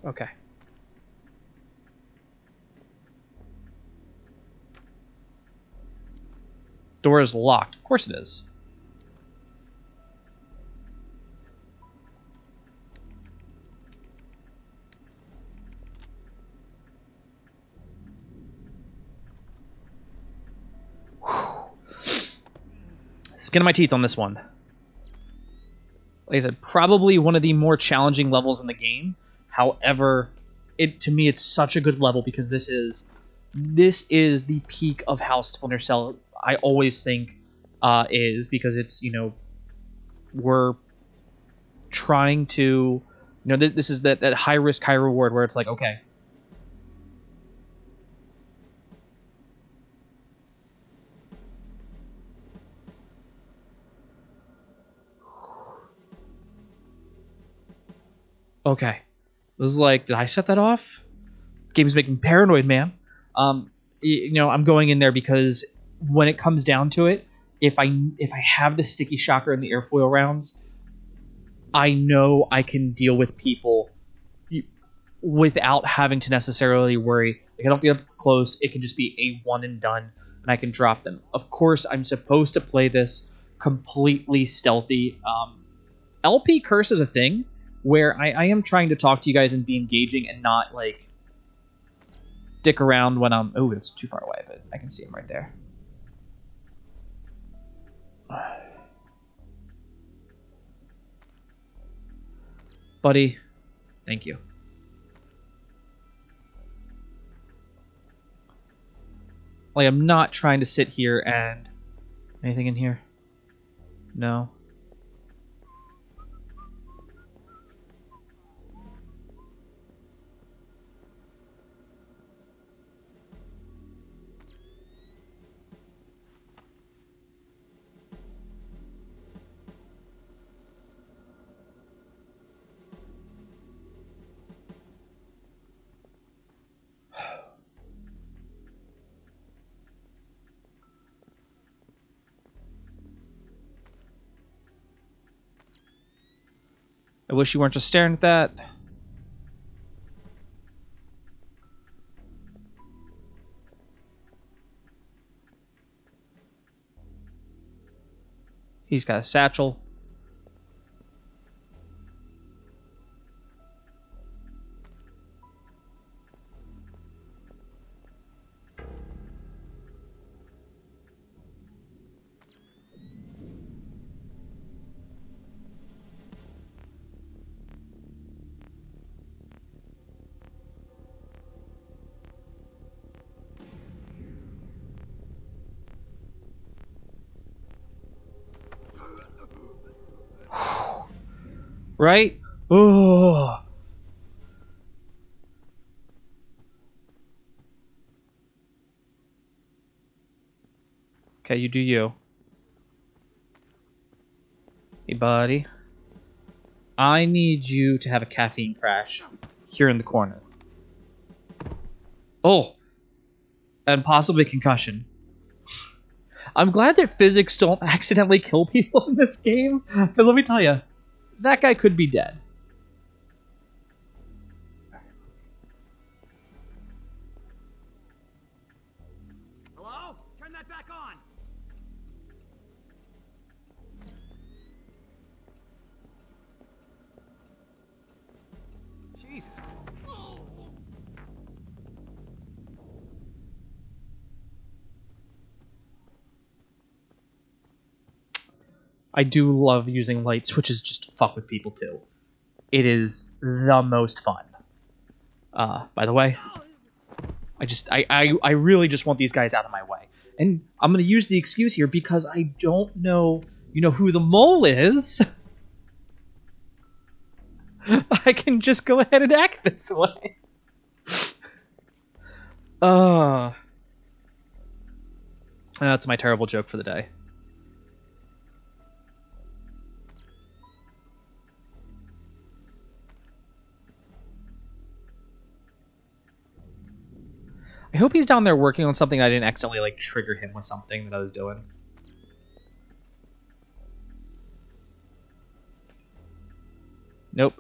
Okay. Door is locked. Of course it is. Skin of my teeth on this one. Like I said, probably one of the more challenging levels in the game. However, to me it's such a good level because this is the peak of how Splinter Cell I always think is, because it's, you know, we're trying to, you know, this is that high risk high reward where it's like, okay, okay. It was like, did I set that off? The game is making me paranoid, man. You know, I'm going in there because when it comes down to it, if I have the sticky shocker and the airfoil rounds, I know I can deal with people without having to necessarily worry. Like, I don't have to get up close. It can just be a one and done, and I can drop them. Of course, I'm supposed to play this completely stealthy. LP curse is a thing where I am trying to talk to you guys and be engaging and not, like, dick around when I'm... Oh, it's too far away, but I can see him right there. Buddy, thank you. Like, I'm not trying to sit here and... Anything in here? No. I wish you weren't just staring at that. He's got a satchel. Right? Oh. Okay, you do you. Hey, buddy. I need you to have a caffeine crash here in the corner. Oh. And possibly concussion. I'm glad that physics don't accidentally kill people in this game. Because let me tell you, that guy could be dead. Hello? Turn that back on. Jesus. I do love using light switches just to fuck with people too. It is the most fun. By the way, I really just want these guys out of my way. And I'm going to use the excuse here because I don't know, you know, who the mole is. I can just go ahead and act this way. That's my terrible joke for the day. I hope he's down there working on something. I didn't accidentally, like, trigger him with something that I was doing. Nope.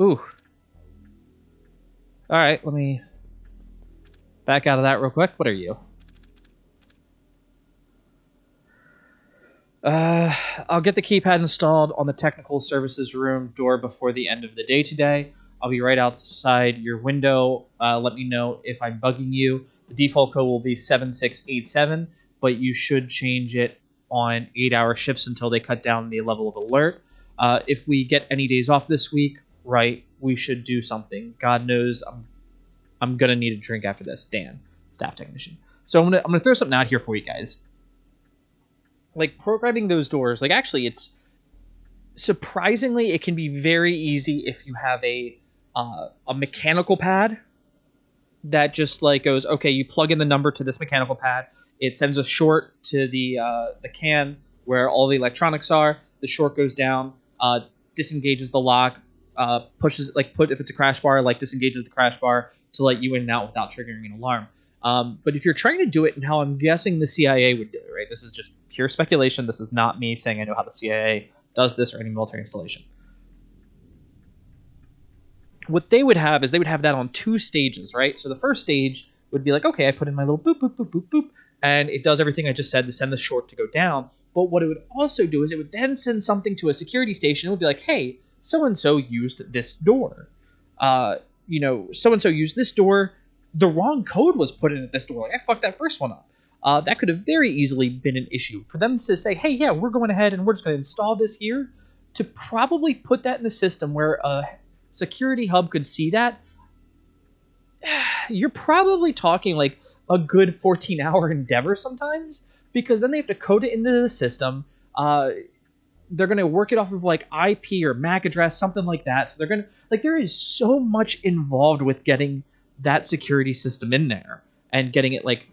Ooh. All right, let me back out of that real quick. What are you? I'll get the keypad installed on the technical services room door before the end of the day today. I'll be right outside your window. Let me know if I'm bugging you. The default code will be 7687, but you should change it on 8-hour shifts until they cut down the level of alert. If we get any days off this week, right, we should do something. God knows I'm gonna need a drink after this. Dan, staff technician. So I'm gonna throw something out here for you guys. Like programming those doors, like actually it's surprisingly it can be very easy if you have a mechanical pad that just like goes, okay, you plug in the number to this mechanical pad, it sends a short to the can where all the electronics are, the short goes down, disengages the lock, pushes if it's a crash bar, like disengages the crash bar to let you in and out without triggering an alarm. But if you're trying to do it and how I'm guessing the CIA would do it, right? This is just pure speculation. This is not me saying I know how the CIA does this or any military installation. What they would have is they would have that on 2 stages, right? So the first stage would be like, okay, I put in my little boop, boop, boop, boop, boop, and it does everything I just said to send the short to go down. But what it would also do is it would then send something to a security station. It would be like, hey, so-and-so used this door. So-and-so used this door. The wrong code was put in at this door. Like, I fucked that first one up. That could have very easily been an issue. For them to say, hey, yeah, we're going ahead and we're just going to install this here, to probably put that in the system where a security hub could see that, you're probably talking like a good 14-hour endeavor sometimes, because then they have to code it into the system. They're going to work it off of like IP or MAC address, something like that. So they're going to, like, there is so much involved with getting that security system in there and getting it like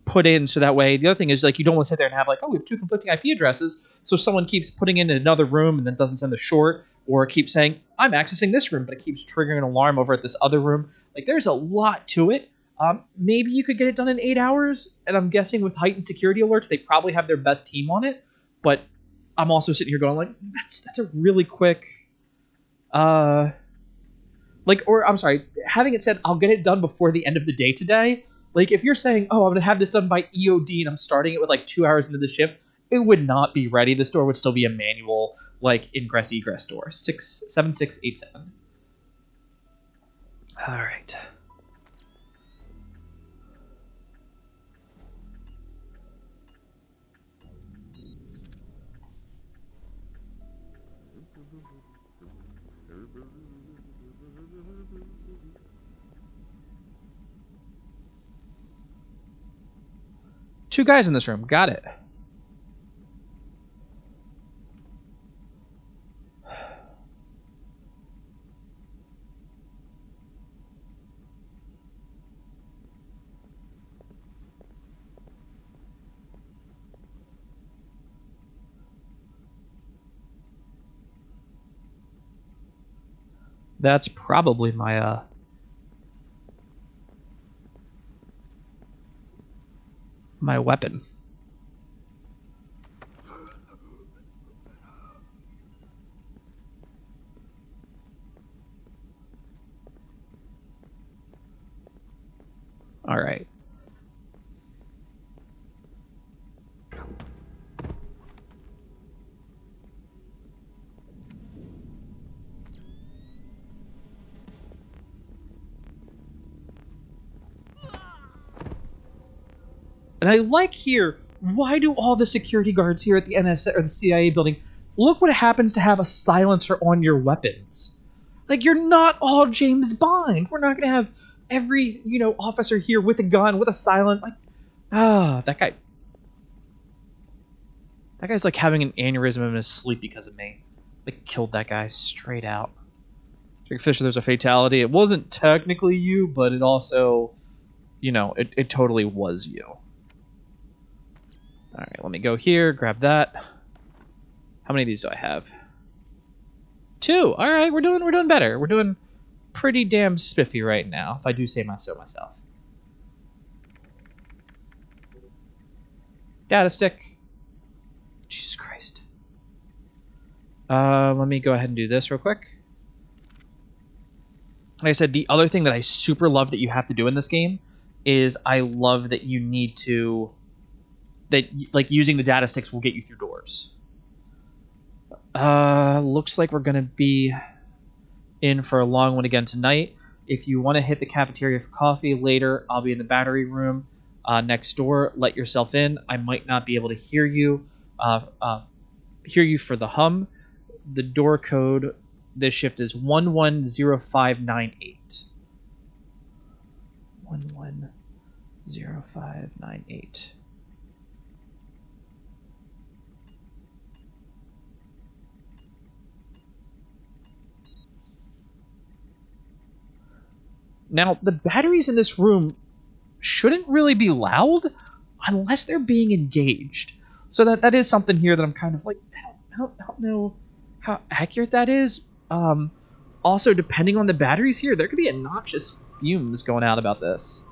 put in so that way. The other thing is, like, you don't want to sit there and have like, oh, we have 2 conflicting IP addresses, so someone keeps putting in another room and then doesn't send the short, or keeps saying I'm accessing this room but it keeps triggering an alarm over at this other room. Like, there's a lot to it. Maybe you could get it done in 8 hours, and I'm guessing with heightened security alerts they probably have their best team on it, but I'm also sitting here going like, that's a really quick having it said, I'll get it done before the end of the day today. Like, if you're saying, oh, I'm going to have this done by EOD and I'm starting it with like 2 hours into the shift, it would not be ready. This door would still be a manual, like, ingress egress door. 7687. All right. Two guys in this room. Got it. That's probably my my weapon. All right. And I like here, why do all the security guards here at the NSA or the CIA building look what happens to have a silencer on your weapons? Like, you're not all James Bond. We're not going to have every, officer here with a gun, with a silent, like, that guy's like having an aneurysm in his sleep because of me. Like, killed that guy straight out. Big Fisher, there's a fatality. It wasn't technically you, but it also, it totally was you. All right, let me go here, grab that. How many of these do I have? 2. All right, we're doing better. We're doing pretty damn spiffy right now, if I do say so myself. Data stick. Jesus Christ. Let me go ahead and do this real quick. like I said, the other thing that I super love that you have to do in this game is I love that you need to that like using the data sticks will get you through doors. Looks like we're gonna be in for a long one again tonight. If you want to hit the cafeteria for coffee later, I'll be in the battery room next door. Let yourself in. I might not be able to hear you for the hum. The door code this shift is 110598. 110598. Now, the batteries in this room shouldn't really be loud unless they're being engaged. So that is something here that I'm kind of like, I don't know how accurate that is. Also, depending on the batteries here, there could be obnoxious fumes going out about this.